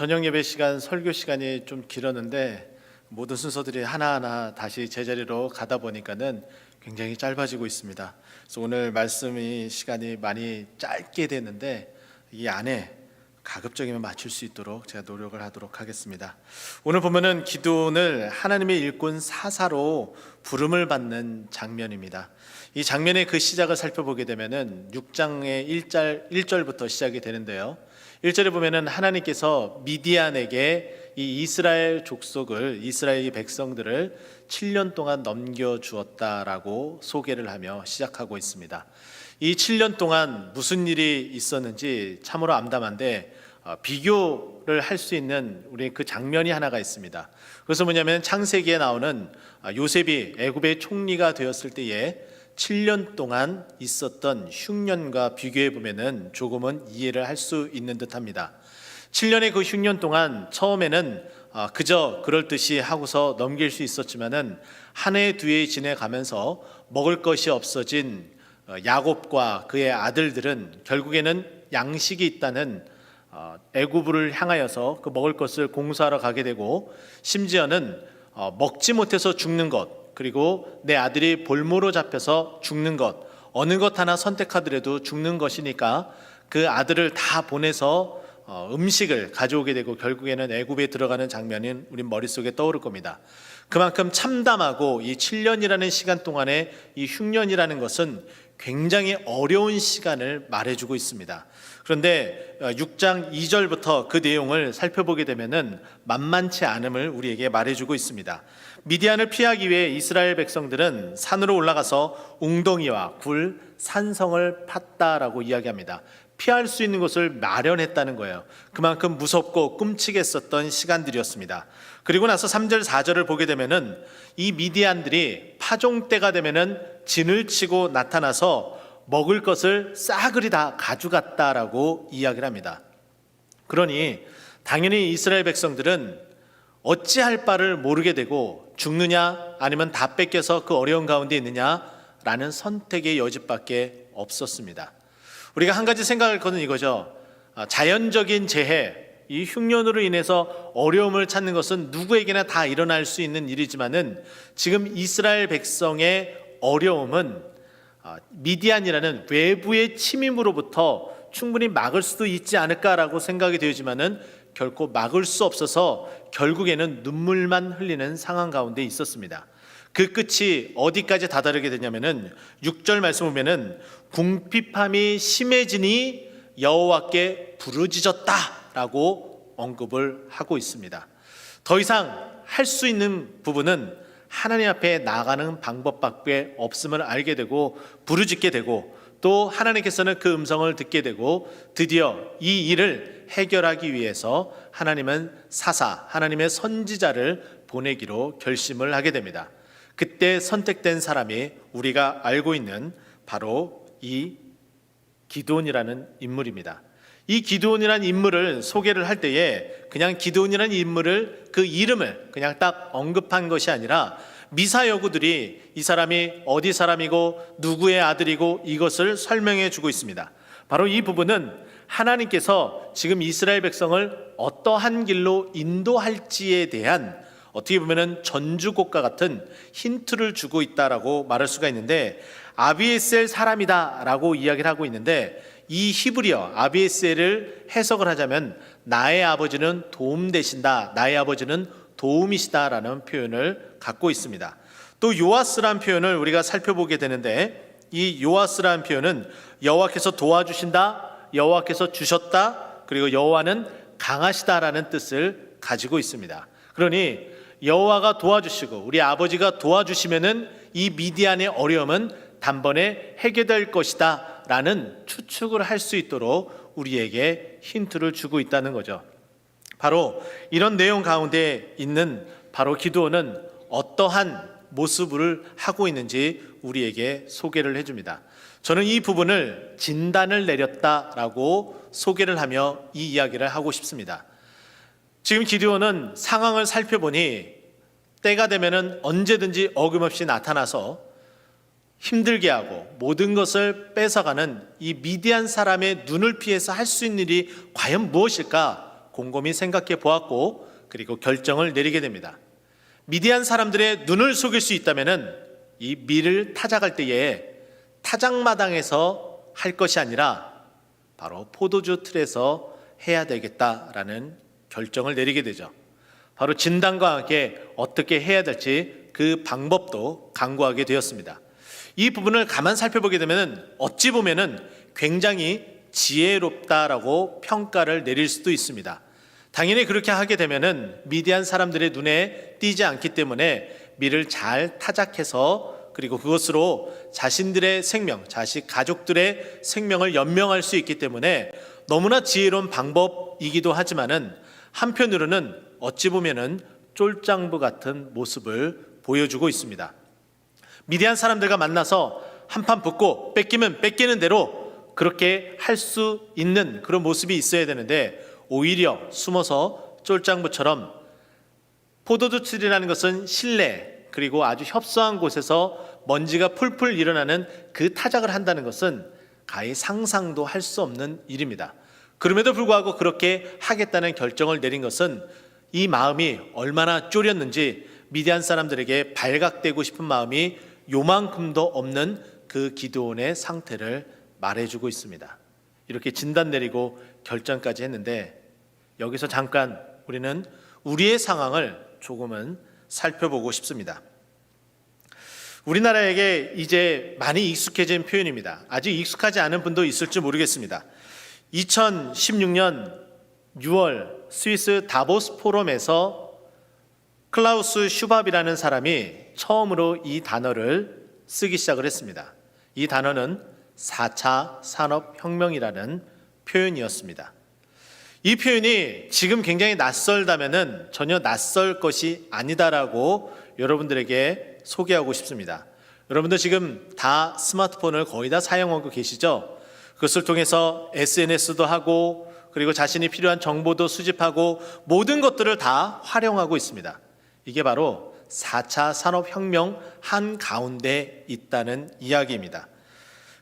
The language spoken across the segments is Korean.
저녁 예배 시간, 설교 시간이 좀 길었는데 모든 순서들이 하나하나 다시 제자리로 가다 보니까는 굉장히 짧아지고 있습니다. 그래서 오늘 말씀이 시간이 많이 짧게 됐는데 이 안에 가급적이면 맞출 수 있도록 제가 노력을 하도록 하겠습니다. 오늘 보면은 기드온을 하나님의 일꾼 사사로 부름을 받는 장면입니다. 이 장면의 그 시작을 살펴보게 되면은 6장의 1절부터 시작이 되는데요. 1절에 보면은 하나님께서 미디안에게 이 이스라엘 족속을, 이스라엘 백성들을 7년 동안 넘겨주었다라고 소개를 하며 시작하고 있습니다. 이 7년 동안 무슨 일이 있었는지 참으로 암담한데 비교를 할 수 있는 우리 그 장면이 하나가 있습니다. 그것은 뭐냐면 창세기에 나오는 요셉이 애굽의 총리가 되었을 때에 7년 동안 있었던 흉년과 비교해 보면은 조금은 이해를 할 수 있는 듯합니다. 7년의 그 흉년 동안 처음에는 그저 그럴 듯이 하고서 넘길 수 있었지만은 한 해 두 해 지내가면서 먹을 것이 없어진 야곱과 그의 아들들은 결국에는 양식이 있다는 애굽을 향하여서 그 먹을 것을 공수하러 가게 되고, 심지어는 먹지 못해서 죽는 것, 그리고 내 아들이 볼모로 잡혀서 죽는 것, 어느 것 하나 선택하더라도 죽는 것이니까 그 아들을 다 보내서 음식을 가져오게 되고 결국에는 애굽에 들어가는 장면이 우리 머릿속에 떠오를 겁니다. 그만큼 참담하고 이 7년이라는 시간 동안에 이 흉년이라는 것은 굉장히 어려운 시간을 말해주고 있습니다. 그런데 6장 2절부터 그 내용을 살펴보게 되면은 만만치 않음을 우리에게 말해주고 있습니다. 미디안을 피하기 위해 이스라엘 백성들은 산으로 올라가서 웅덩이와 굴, 산성을 팠다라고 이야기합니다. 피할 수 있는 곳을 마련했다는 거예요. 그만큼 무섭고 끔찍했었던 시간들이었습니다. 그리고 나서 3절 4절을 보게 되면은 이 미디안들이 파종 때가 되면은 진을 치고 나타나서 먹을 것을 싸그리 다 가져갔다라고 이야기를 합니다. 그러니 당연히 이스라엘 백성들은 어찌할 바를 모르게 되고 죽느냐 아니면 다 뺏겨서 그 어려운 가운데 있느냐라는 선택의 여지밖에 없었습니다. 우리가 한 가지 생각할 것은 이거죠. 자연적인 재해, 이 흉년으로 인해서 어려움을 찾는 것은 누구에게나 다 일어날 수 있는 일이지만은 지금 이스라엘 백성의 어려움은 미디안이라는 외부의 침입으로부터 충분히 막을 수도 있지 않을까라고 생각이 되지만은 결코 막을 수 없어서 결국에는 눈물만 흘리는 상황 가운데 있었습니다. 그 끝이 어디까지 다다르게 되냐면은 6절 말씀 보면은 궁핍함이 심해지니 여호와께 부르짖었다라고 언급을 하고 있습니다. 더 이상 할 수 있는 부분은 하나님 앞에 나아가는 방법밖에 없음을 알게 되고 부르짖게 되고, 또 하나님께서는 그 음성을 듣게 되고 드디어 이 일을 해결하기 위해서 하나님은 사사, 하나님의 선지자를 보내기로 결심을 하게 됩니다. 그때 선택된 사람이 우리가 알고 있는 바로 이 기드온이라는 인물입니다. 이 기드온이라는 인물을 소개를 할 때에 그냥 기드온이라는 인물을, 그 이름을 그냥 딱 언급한 것이 아니라 미사여구들이 이 사람이 어디 사람이고 누구의 아들이고 이것을 설명해 주고 있습니다. 바로 이 부분은 하나님께서 지금 이스라엘 백성을 어떠한 길로 인도할지에 대한 어떻게 보면은 전주곡과 같은 힌트를 주고 있다라고 말할 수가 있는데, 아비에셀 사람이다라고 이야기를 하고 있는데, 이 히브리어 아비에셀을 해석을 하자면 나의 아버지는 도움 되신다, 나의 아버지는 도움이시다라는 표현을 갖고 있습니다. 또 요아스라는 표현을 우리가 살펴보게 되는데, 이 요아스라는 표현은 여호와께서 도와주신다, 여호와께서 주셨다, 그리고 여호와는 강하시다라는 뜻을 가지고 있습니다. 그러니 여호와가 도와주시고 우리 아버지가 도와주시면은 이 미디안의 어려움은 단번에 해결될 것이다 라는 추측을 할 수 있도록 우리에게 힌트를 주고 있다는 거죠. 바로 이런 내용 가운데 있는 바로 기드온은 어떠한 모습을 하고 있는지 우리에게 소개를 해줍니다. 저는 이 부분을 진단을 내렸다라고 소개를 하며 이 이야기를 하고 싶습니다. 지금 기드온은 상황을 살펴보니 때가 되면은 언제든지 어김없이 나타나서 힘들게 하고 모든 것을 뺏어가는 이 미디안 사람의 눈을 피해서 할 수 있는 일이 과연 무엇일까 곰곰이 생각해 보았고 그리고 결정을 내리게 됩니다. 미디안 사람들의 눈을 속일 수 있다면은 이 밀을 타작할 때에 타작마당에서 할 것이 아니라 바로 포도주 틀에서 해야 되겠다라는 결정을 내리게 되죠. 바로 진단과 함께 어떻게 해야 될지 그 방법도 강구하게 되었습니다. 이 부분을 가만 살펴보게 되면 어찌 보면은 굉장히 지혜롭다라고 평가를 내릴 수도 있습니다. 당연히 그렇게 하게 되면은 미디안 사람들의 눈에 띄지 않기 때문에 밀을 잘 타작해서 그리고 그것으로 자신들의 생명, 자식 가족들의 생명을 연명할 수 있기 때문에 너무나 지혜로운 방법이기도 하지만은 한편으로는 어찌 보면은 쫄장부 같은 모습을 보여주고 있습니다. 미디안 사람들과 만나서 한판 붙고 뺏기면 뺏기는 대로 그렇게 할 수 있는 그런 모습이 있어야 되는데 오히려 숨어서 쫄장부처럼 포도주 틀이라는 것은 실내 그리고 아주 협소한 곳에서 먼지가 풀풀 일어나는 그 타작을 한다는 것은 가히 상상도 할 수 없는 일입니다. 그럼에도 불구하고 그렇게 하겠다는 결정을 내린 것은 이 마음이 얼마나 쫄였는지 미디안 사람들에게 발각되고 싶은 마음이 요만큼도 없는 그 기드온의 상태를 말해주고 있습니다. 이렇게 진단 내리고 결정까지 했는데 여기서 잠깐 우리는 우리의 상황을 조금은 살펴보고 싶습니다. 우리나라에게 이제 많이 익숙해진 표현입니다. 아직 익숙하지 않은 분도 있을지 모르겠습니다. 2016년 6월 스위스 다보스 포럼에서 클라우스 슈밥이라는 사람이 처음으로 이 단어를 쓰기 시작을 했습니다. 이 단어는 4차 산업혁명이라는 표현이었습니다. 이 표현이 지금 굉장히 낯설다면은 전혀 낯설 것이 아니다라고 여러분들에게 소개하고 싶습니다. 여러분들 지금 다 스마트폰을 거의 다 사용하고 계시죠? 그것을 통해서 SNS도 하고 그리고 자신이 필요한 정보도 수집하고 모든 것들을 다 활용하고 있습니다. 이게 바로 4차 산업혁명 한가운데 있다는 이야기입니다.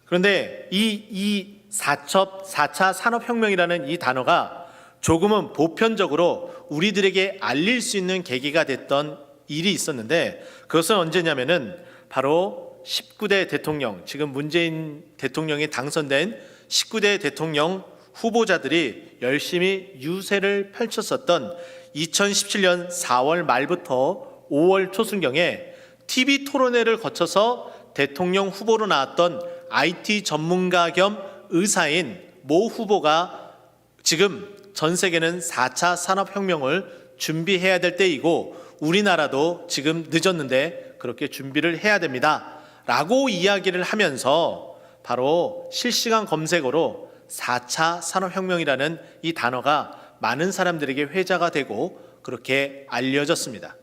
그런데 이 4차 산업혁명이라는 이 단어가 조금은 보편적으로 우리들에게 알릴 수 있는 계기가 됐던 일이 있었는데 그것은 언제냐면은 바로 19대 대통령, 지금 문재인 대통령이 당선된 19대 대통령 후보자들이 열심히 유세를 펼쳤었던 2017년 4월 말부터 5월 초순경에 TV 토론회를 거쳐서 대통령 후보로 나왔던 IT 전문가 겸 의사인 모 후보가 지금 전 세계는 4차 산업혁명을 준비해야 될 때이고 우리나라도 지금 늦었는데 그렇게 준비를 해야 됩니다 라고 이야기를 하면서 바로 실시간 검색어로 4차 산업혁명이라는 이 단어가 많은 사람들에게 회자가 되고 그렇게 알려졌습니다.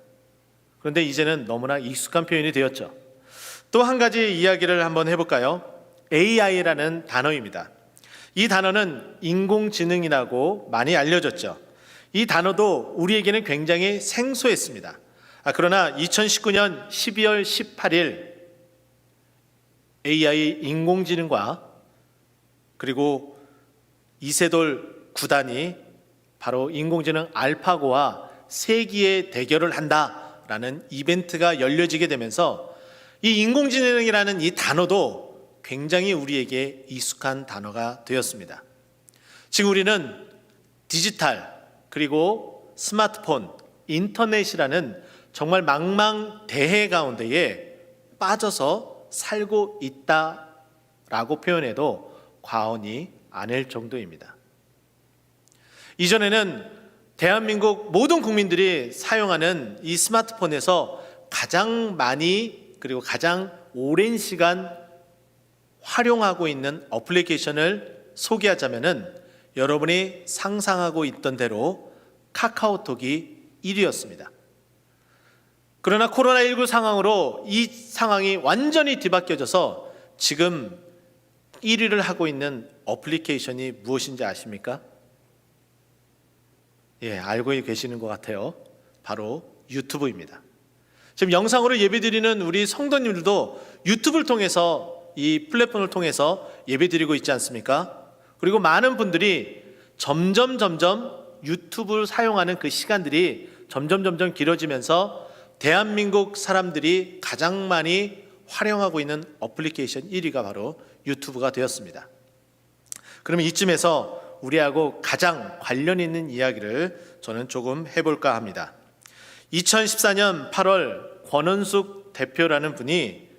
그런데 이제는 너무나 익숙한 표현이 되었죠. 또 한 가지 이야기를 한번 해볼까요? AI라는 단어입니다. 이 단어는 인공지능이라고 많이 알려졌죠. 이 단어도 우리에게는 굉장히 생소했습니다. 그러나 2019년 12월 18일 AI 인공지능과 그리고 이세돌 구단이 바로 인공지능 알파고와 세기의 대결을 한다라는 이벤트가 열려지게 되면서 이 인공지능이라는 이 단어도 굉장히 우리에게 익숙한 단어가 되었습니다. 지금 우리는 디지털 그리고 스마트폰, 인터넷이라는 정말 망망대해 가운데에 빠져서 살고 있다라고 표현해도 과언이 아닐 정도입니다. 이전에는 대한민국 모든 국민들이 사용하는 이 스마트폰에서 가장 많이 그리고 가장 오랜 시간 활용하고 있는 어플리케이션을 소개하자면은 여러분이 상상하고 있던 대로 카카오톡이 1위였습니다. 그러나 코로나19 상황으로 이 상황이 완전히 뒤바뀌어져서 지금 1위를 하고 있는 어플리케이션이 무엇인지 아십니까? 예, 알고 계시는 것 같아요. 바로 유튜브입니다. 지금 영상으로 예배드리는 우리 성도님들도 유튜브를 통해서 이 플랫폼을 통해서 예배드리고 있지 않습니까? 그리고 많은 분들이 점점 유튜브를 사용하는 그 시간들이 점점 길어지면서 대한민국 사람들이 가장 많이 활용하고 있는 어플리케이션 1위가 바로 유튜브가 되었습니다. 그러면 이쯤에서 우리하고 가장 관련 있는 이야기를 저는 조금 해볼까 합니다. 2014년 8월 권은숙 대표라는 분이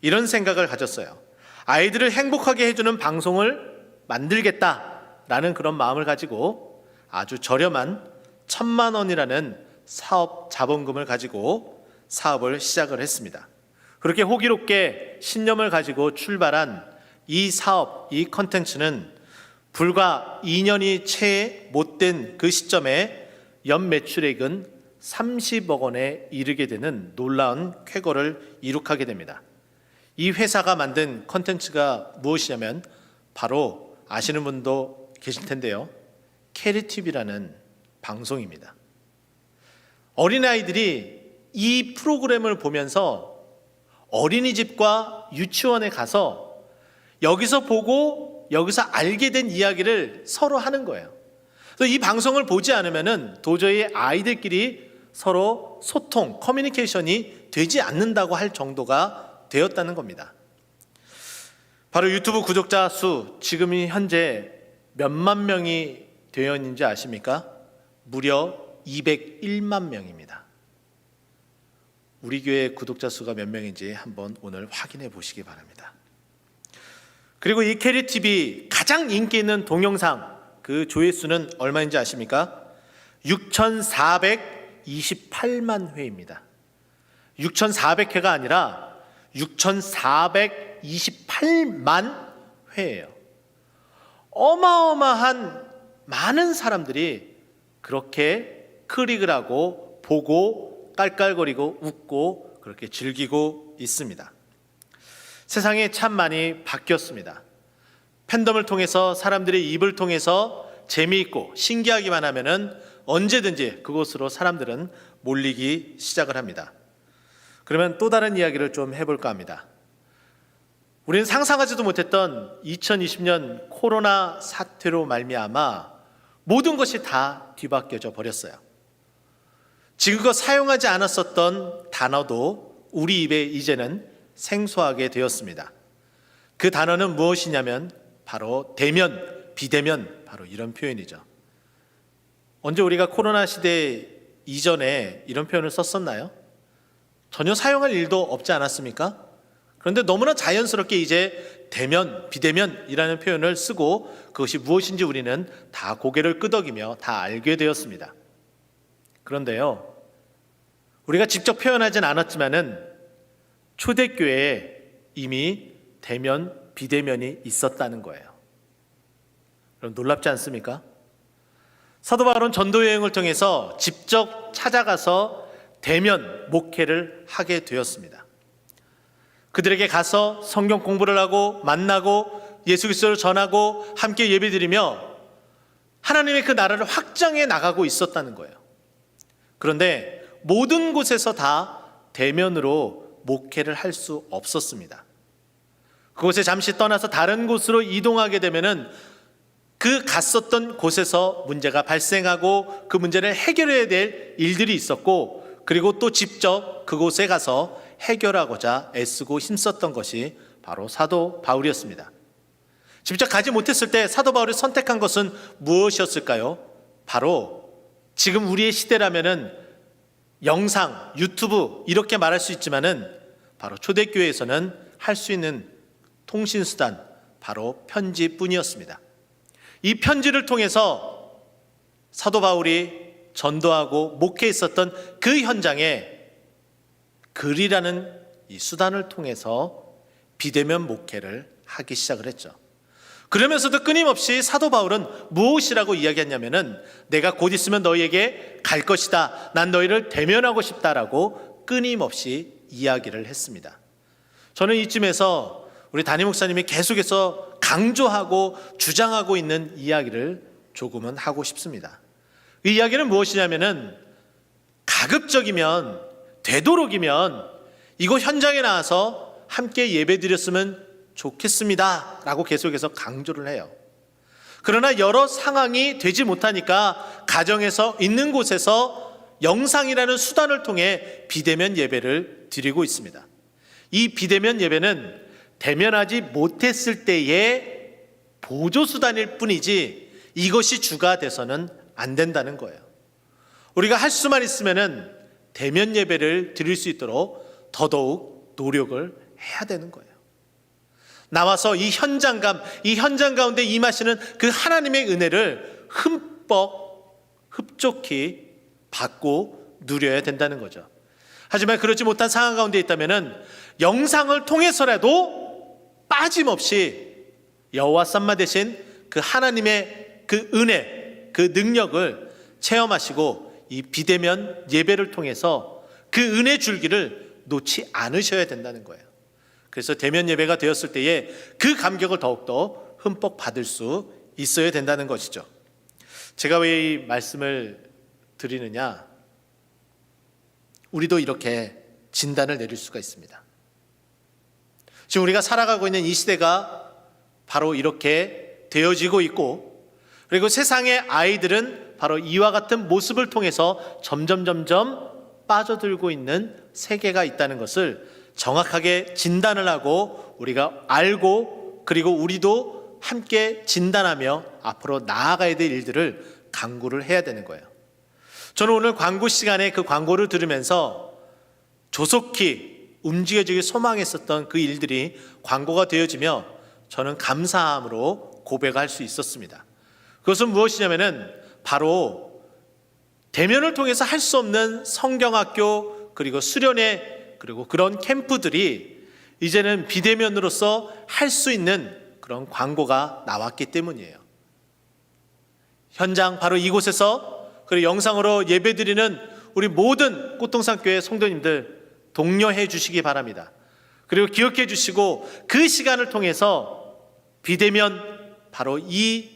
이런 생각을 가졌어요. 아이들을 행복하게 해주는 방송을 만들겠다라는 그런 마음을 가지고 아주 저렴한 1,000만 원이라는 사업 자본금을 가지고 사업을 시작을 했습니다. 그렇게 호기롭게 신념을 가지고 출발한 이 사업, 이 컨텐츠는 불과 2년이 채 못된 그 시점에 연 매출액은 30억 원에 이르게 되는 놀라운 쾌거를 이룩하게 됩니다. 이 회사가 만든 컨텐츠가 무엇이냐면 바로 아시는 분도 계실 텐데요. 캐리TV라는 방송입니다. 어린아이들이 이 프로그램을 보면서 어린이집과 유치원에 가서 여기서 보고 여기서 알게 된 이야기를 서로 하는 거예요. 그래서 이 방송을 보지 않으면 도저히 아이들끼리 서로 소통, 커뮤니케이션이 되지 않는다고 할 정도가 되었다는 겁니다. 바로 유튜브 구독자 수 지금이 현재 몇만 명이 되어 있는지 아십니까? 무려 201만 명입니다. 우리 교회 구독자 수가 몇 명인지 한번 오늘 확인해 보시기 바랍니다. 그리고 이 캐리TV 가장 인기 있는 동영상 그 조회수는 얼마인지 아십니까? 6,428만 회입니다. 6,400회가 아니라 6,428만 회예요. 어마어마한 많은 사람들이 그렇게 클릭을 하고 보고 깔깔거리고 웃고 그렇게 즐기고 있습니다. 세상이 참 많이 바뀌었습니다. 팬덤을 통해서 사람들의 입을 통해서 재미있고 신기하기만 하면은 언제든지 그곳으로 사람들은 몰리기 시작을 합니다. 그러면 또 다른 이야기를 좀 해볼까 합니다. 우리는 상상하지도 못했던 2020년 코로나 사태로 말미암아 모든 것이 다 뒤바뀌어져 버렸어요. 지금껏 사용하지 않았었던 단어도 우리 입에 이제는 생소하게 되었습니다. 그 단어는 무엇이냐면 바로 대면, 비대면, 바로 이런 표현이죠. 언제 우리가 코로나 시대 이전에 이런 표현을 썼었나요? 전혀 사용할 일도 없지 않았습니까? 그런데 너무나 자연스럽게 이제 대면, 비대면이라는 표현을 쓰고 그것이 무엇인지 우리는 다 고개를 끄덕이며 다 알게 되었습니다. 그런데요, 우리가 직접 표현하진 않았지만은 초대교회에 이미 대면, 비대면이 있었다는 거예요. 그럼 놀랍지 않습니까? 사도 바울은 전도 여행을 통해서 직접 찾아가서 대면 목회를 하게 되었습니다. 그들에게 가서 성경 공부를 하고 만나고 예수 그리스도를 전하고 함께 예배드리며 하나님의 그 나라를 확장해 나가고 있었다는 거예요. 그런데 모든 곳에서 다 대면으로 목회를 할 수 없었습니다. 그곳에 잠시 떠나서 다른 곳으로 이동하게 되면은 그 갔었던 곳에서 문제가 발생하고 그 문제를 해결해야 될 일들이 있었고, 그리고 또 직접 그곳에 가서 해결하고자 애쓰고 힘썼던 것이 바로 사도 바울이었습니다. 직접 가지 못했을 때 사도 바울이 선택한 것은 무엇이었을까요? 바로 지금 우리의 시대라면은 영상, 유튜브 이렇게 말할 수 있지만은 바로 초대교회에서는 할 수 있는 통신수단 바로 편지뿐이었습니다. 이 편지를 통해서 사도 바울이 전도하고 목회했었던 그 현장에 글이라는 이 수단을 통해서 비대면 목회를 하기 시작을 했죠. 그러면서도 끊임없이 사도 바울은 무엇이라고 이야기했냐면은 내가 곧 있으면 너희에게 갈 것이다. 난 너희를 대면하고 싶다라고 끊임없이 이야기를 했습니다. 저는 이쯤에서 우리 담임 목사님이 계속해서 강조하고 주장하고 있는 이야기를 조금은 하고 싶습니다. 이 이야기는 무엇이냐면은 가급적이면 되도록이면 이곳 현장에 나와서 함께 예배드렸으면 좋겠습니다 라고 계속해서 강조를 해요. 그러나 여러 상황이 되지 못하니까 가정에서 있는 곳에서 영상이라는 수단을 통해 비대면 예배를 드리고 있습니다. 이 비대면 예배는 대면하지 못했을 때의 보조수단일 뿐이지 이것이 주가 돼서는 안 된다는 거예요. 우리가 할 수만 있으면은 대면 예배를 드릴 수 있도록 더더욱 노력을 해야 되는 거예요. 나와서 이 현장 가운데 임하시는 그 하나님의 은혜를 흡족히 받고 누려야 된다는 거죠. 하지만 그렇지 못한 상황 가운데 있다면은 영상을 통해서라도 빠짐없이 여호와 삼마 되신 그 하나님의 그 은혜, 그 능력을 체험하시고 이 비대면 예배를 통해서 그 은혜 줄기를 놓지 않으셔야 된다는 거예요. 그래서 대면 예배가 되었을 때에 그 감격을 더욱더 흠뻑 받을 수 있어야 된다는 것이죠. 제가 왜 이 말씀을 드리느냐? 우리도 이렇게 진단을 내릴 수가 있습니다. 지금 우리가 살아가고 있는 이 시대가 바로 이렇게 되어지고 있고, 그리고 세상의 아이들은 바로 이와 같은 모습을 통해서 점점 빠져들고 있는 세계가 있다는 것을 정확하게 진단을 하고 우리가 알고, 그리고 우리도 함께 진단하며 앞으로 나아가야 될 일들을 강구를 해야 되는 거예요. 저는 오늘 광고 시간에 그 광고를 들으면서 조속히 움직여지길 소망했었던 그 일들이 광고가 되어지며 저는 감사함으로 고백할 수 있었습니다. 그것은 무엇이냐면은 바로 대면을 통해서 할 수 없는 성경학교, 그리고 수련회, 그리고 그런 캠프들이 이제는 비대면으로서 할 수 있는 그런 광고가 나왔기 때문이에요. 현장 바로 이곳에서, 그리고 영상으로 예배드리는 우리 모든 꽃동산교회 성도님들 독려해 주시기 바랍니다. 그리고 기억해 주시고 그 시간을 통해서 비대면, 바로 이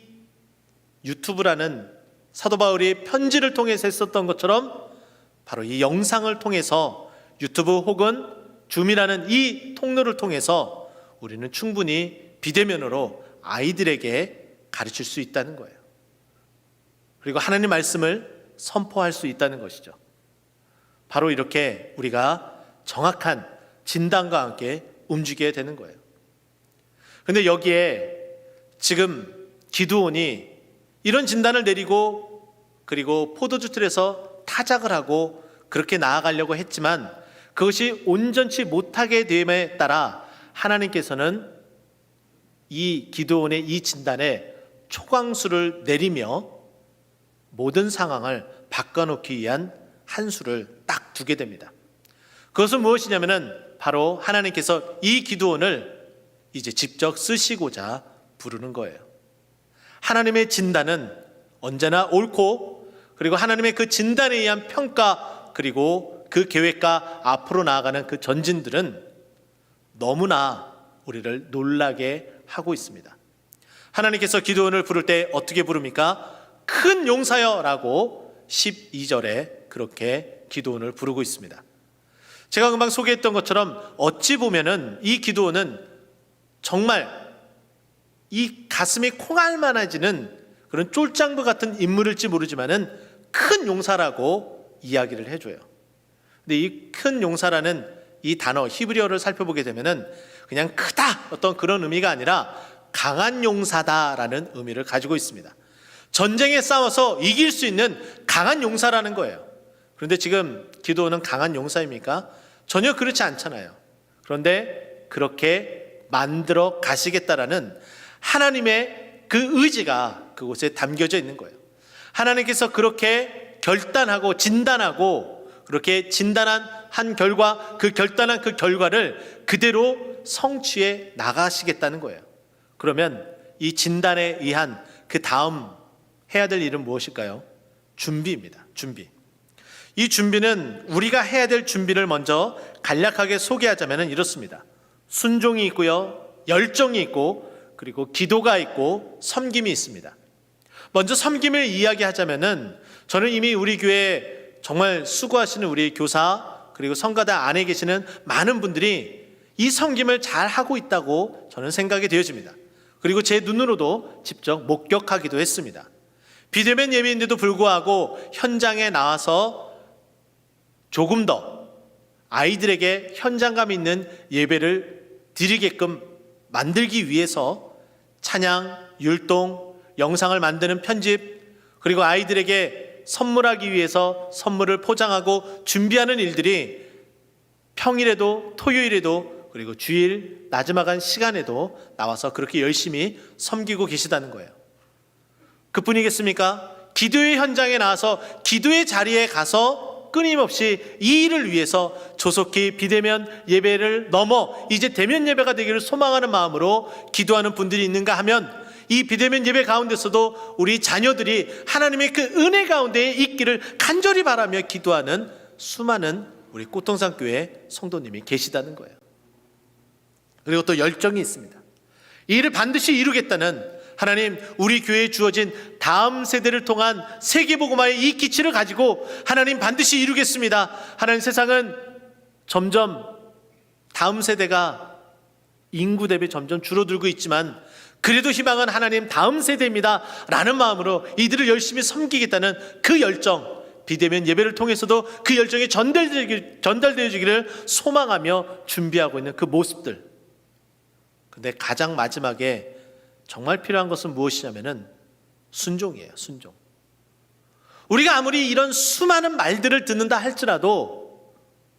유튜브라는 사도 바울이 편지를 통해서 했었던 것처럼 바로 이 영상을 통해서 유튜브 혹은 줌이라는 이 통로를 통해서 우리는 충분히 비대면으로 아이들에게 가르칠 수 있다는 거예요. 그리고 하나님 말씀을 선포할 수 있다는 것이죠. 바로 이렇게 우리가 정확한 진단과 함께 움직여야 되는 거예요. 그런데 여기에 지금 기드온이 이런 진단을 내리고, 그리고 포도주 틀에서 타작을 하고 그렇게 나아가려고 했지만 그것이 온전치 못하게 됨에 따라 하나님께서는 이 기드온의 이 진단에 초강수를 내리며 모든 상황을 바꿔놓기 위한 한 수를 딱 두게 됩니다. 그것은 무엇이냐면은 바로 하나님께서 이 기드온을 이제 직접 쓰시고자 부르는 거예요. 하나님의 진단은 언제나 옳고, 그리고 하나님의 그 진단에 의한 평가, 그리고 그 계획과 앞으로 나아가는 그 전진들은 너무나 우리를 놀라게 하고 있습니다. 하나님께서 기드온을 부를 때 어떻게 부릅니까? 큰 용사여 라고 12절에 그렇게 기드온을 부르고 있습니다. 제가 금방 소개했던 것처럼 어찌 보면은 이 기드온은 정말 이 가슴이 콩알만해지는 그런 쫄장부 같은 인물일지 모르지만은 큰 용사라고 이야기를 해줘요. 근데 이 큰 용사라는 이 단어 히브리어를 살펴보게 되면은 그냥 크다 어떤 그런 의미가 아니라 강한 용사다라는 의미를 가지고 있습니다. 전쟁에 싸워서 이길 수 있는 강한 용사라는 거예요. 그런데 지금 기드온은 강한 용사입니까? 전혀 그렇지 않잖아요. 그런데 그렇게 만들어 가시겠다라는 하나님의 그 의지가 그곳에 담겨져 있는 거예요. 하나님께서 그렇게 결단하고 진단하고 그렇게 진단한 한 결과, 그 결단한 그 결과를 그대로 성취해 나가시겠다는 거예요. 그러면 이 진단에 의한 그 다음 해야 될 일은 무엇일까요? 준비입니다. 준비. 이 준비는 우리가 해야 될 준비를 먼저 간략하게 소개하자면 이렇습니다. 순종이 있고요, 열정이 있고, 그리고 기도가 있고, 섬김이 있습니다. 먼저 섬김을 이야기하자면은 저는 이미 우리 교회에 정말 수고하시는 우리 교사, 그리고 성가대 안에 계시는 많은 분들이 이 섬김을 잘 하고 있다고 저는 생각이 되어집니다. 그리고 제 눈으로도 직접 목격하기도 했습니다. 비대면 예배인데도 불구하고 현장에 나와서 조금 더 아이들에게 현장감 있는 예배를 드리게끔 만들기 위해서 찬양, 율동, 영상을 만드는 편집, 그리고 아이들에게 선물하기 위해서 선물을 포장하고 준비하는 일들이 평일에도 토요일에도 그리고 주일 나지막한 시간에도 나와서 그렇게 열심히 섬기고 계시다는 거예요. 그뿐이겠습니까? 기도의 현장에 나와서 기도의 자리에 가서 끊임없이 이 일을 위해서 조속히 비대면 예배를 넘어 이제 대면 예배가 되기를 소망하는 마음으로 기도하는 분들이 있는가 하면, 이 비대면 예배 가운데서도 우리 자녀들이 하나님의 그 은혜 가운데에 있기를 간절히 바라며 기도하는 수많은 우리 꽃동산교회 성도님이 계시다는 거예요. 그리고 또 열정이 있습니다. 이 일을 반드시 이루겠다는, 하나님, 우리 교회에 주어진 다음 세대를 통한 세계복음화의 이 기치를 가지고 하나님 반드시 이루겠습니다. 하나님, 세상은 점점 다음 세대가 인구 대비 점점 줄어들고 있지만 그래도 희망은 하나님 다음 세대입니다 라는 마음으로 이들을 열심히 섬기겠다는 그 열정, 비대면 예배를 통해서도 그 열정이 전달되어지기를 소망하며 준비하고 있는 그 모습들. 근데 가장 마지막에 정말 필요한 것은 무엇이냐면은 순종이에요. 순종. 우리가 아무리 이런 수많은 말들을 듣는다 할지라도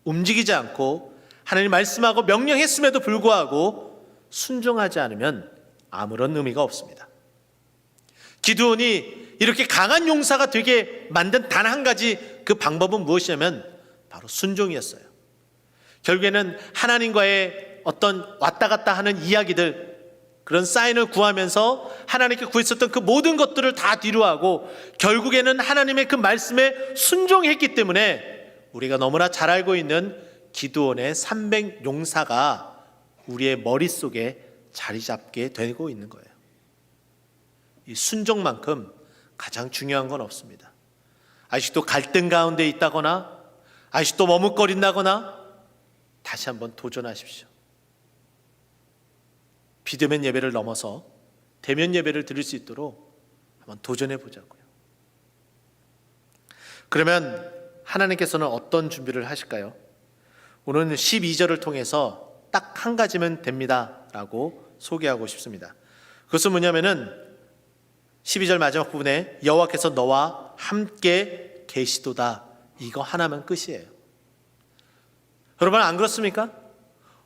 움직이지 않고 하나님 말씀하고 명령했음에도 불구하고 순종하지 않으면 아무런 의미가 없습니다. 기드온이 이렇게 강한 용사가 되게 만든 단 한 가지 그 방법은 무엇이냐면 바로 순종이었어요. 결국에는 하나님과의 어떤 왔다 갔다 하는 이야기들, 그런 사인을 구하면서 하나님께 구했었던 그 모든 것들을 다 뒤로하고 결국에는 하나님의 그 말씀에 순종했기 때문에 우리가 너무나 잘 알고 있는 기드온의 300 용사가 우리의 머릿속에 자리 잡게 되고 있는 거예요. 이 순종만큼 가장 중요한 건 없습니다. 아직도 갈등 가운데 있다거나 아직도 머뭇거린다거나 다시 한번 도전하십시오. 비대면 예배를 넘어서 대면 예배를 드릴 수 있도록 한번 도전해 보자고요. 그러면 하나님께서는 어떤 준비를 하실까요? 오늘은 12절을 통해서 딱 한 가지면 됩니다 라고 소개하고 싶습니다. 그것은 뭐냐면은 12절 마지막 부분에 여호와께서 너와 함께 계시도다, 이거 하나면 끝이에요. 여러분, 안 그렇습니까?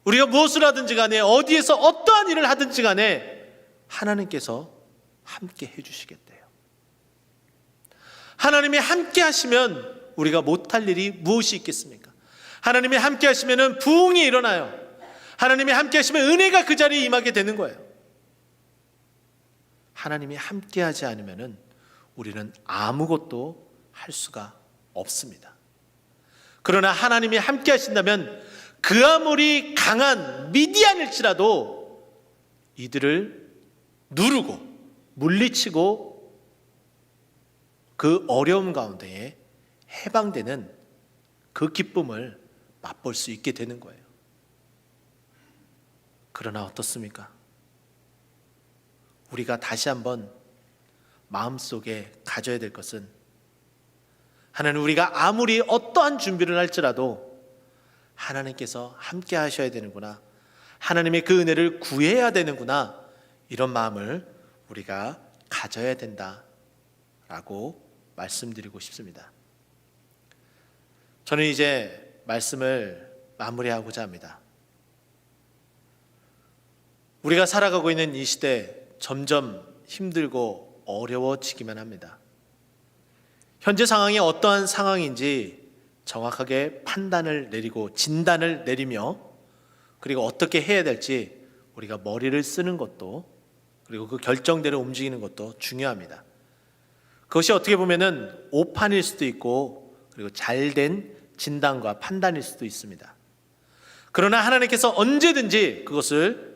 우리가 무엇을 하든지 간에 어디에서 어떠한 일을 하든지 간에 하나님께서 함께 해주시겠대요. 하나님이 함께 하시면 우리가 못할 일이 무엇이 있겠습니까? 하나님이 함께 하시면 부흥이 일어나요. 하나님이 함께 하시면 은혜가 그 자리에 임하게 되는 거예요. 하나님이 함께 하지 않으면 우리는 아무것도 할 수가 없습니다. 그러나 하나님이 함께 하신다면 그 아무리 강한 미디안일지라도 이들을 누르고 물리치고 그 어려움 가운데에 해방되는 그 기쁨을 맛볼 수 있게 되는 거예요. 그러나 어떻습니까? 우리가 다시 한번 마음속에 가져야 될 것은, 하나님, 우리가 아무리 어떠한 준비를 할지라도 하나님께서 함께 하셔야 되는구나, 하나님의 그 은혜를 구해야 되는구나, 이런 마음을 우리가 가져야 된다라고 말씀드리고 싶습니다. 저는 이제 말씀을 마무리하고자 합니다. 우리가 살아가고 있는 이 시대 점점 힘들고 어려워지기만 합니다. 현재 상황이 어떠한 상황인지 정확하게 판단을 내리고 진단을 내리며 그리고 어떻게 해야 될지 우리가 머리를 쓰는 것도, 그리고 그 결정대로 움직이는 것도 중요합니다. 그것이 어떻게 보면은 오판일 수도 있고 그리고 잘된 진단과 판단일 수도 있습니다. 그러나 하나님께서 언제든지 그것을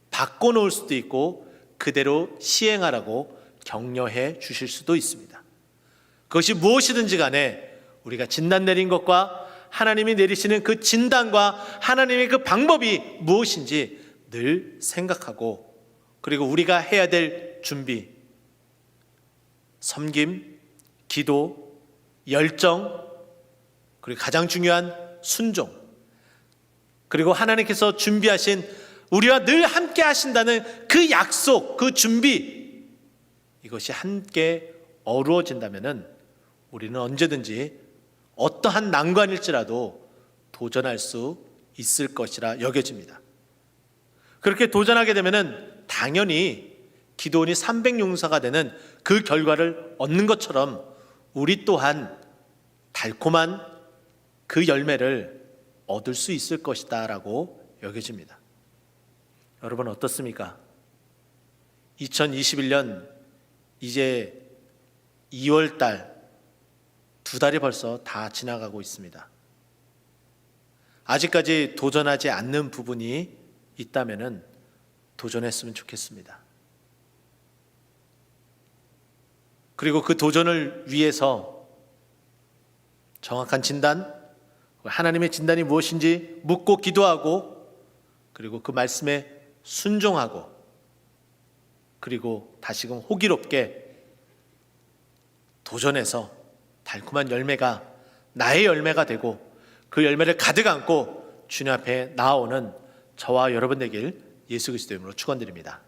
바꿔놓을 수도 있고 그대로 시행하라고 격려해 주실 수도 있습니다. 그것이 무엇이든지 간에 우리가 진단 내린 것과 하나님이 내리시는 그 진단과 하나님의 그 방법이 무엇인지 늘 생각하고 그리고 우리가 해야 될 준비, 섬김, 기도, 열정, 그리고 가장 중요한 순종, 그리고 하나님께서 준비하신 우리와 늘 함께 하신다는 그 약속, 그 준비, 이것이 함께 어우러진다면 우리는 언제든지 어떠한 난관일지라도 도전할 수 있을 것이라 여겨집니다. 그렇게 도전하게 되면 당연히 기드온이 300용사가 되는 그 결과를 얻는 것처럼 우리 또한 달콤한 그 열매를 얻을 수 있을 것이다 라고 여겨집니다. 여러분 어떻습니까? 2021년 이제 2월 달 2달이 벌써 다 지나가고 있습니다. 아직까지 도전하지 않는 부분이 있다면 도전했으면 좋겠습니다. 그리고 그 도전을 위해서 정확한 진단, 하나님의 진단이 무엇인지 묻고 기도하고, 그리고 그 말씀에 순종하고, 그리고 다시금 호기롭게 도전해서 달콤한 열매가 나의 열매가 되고 그 열매를 가득 안고 주님 앞에 나아오는 저와 여러분 되길 예수 그리스도의 이름으로 축원드립니다.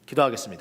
기도하겠습니다.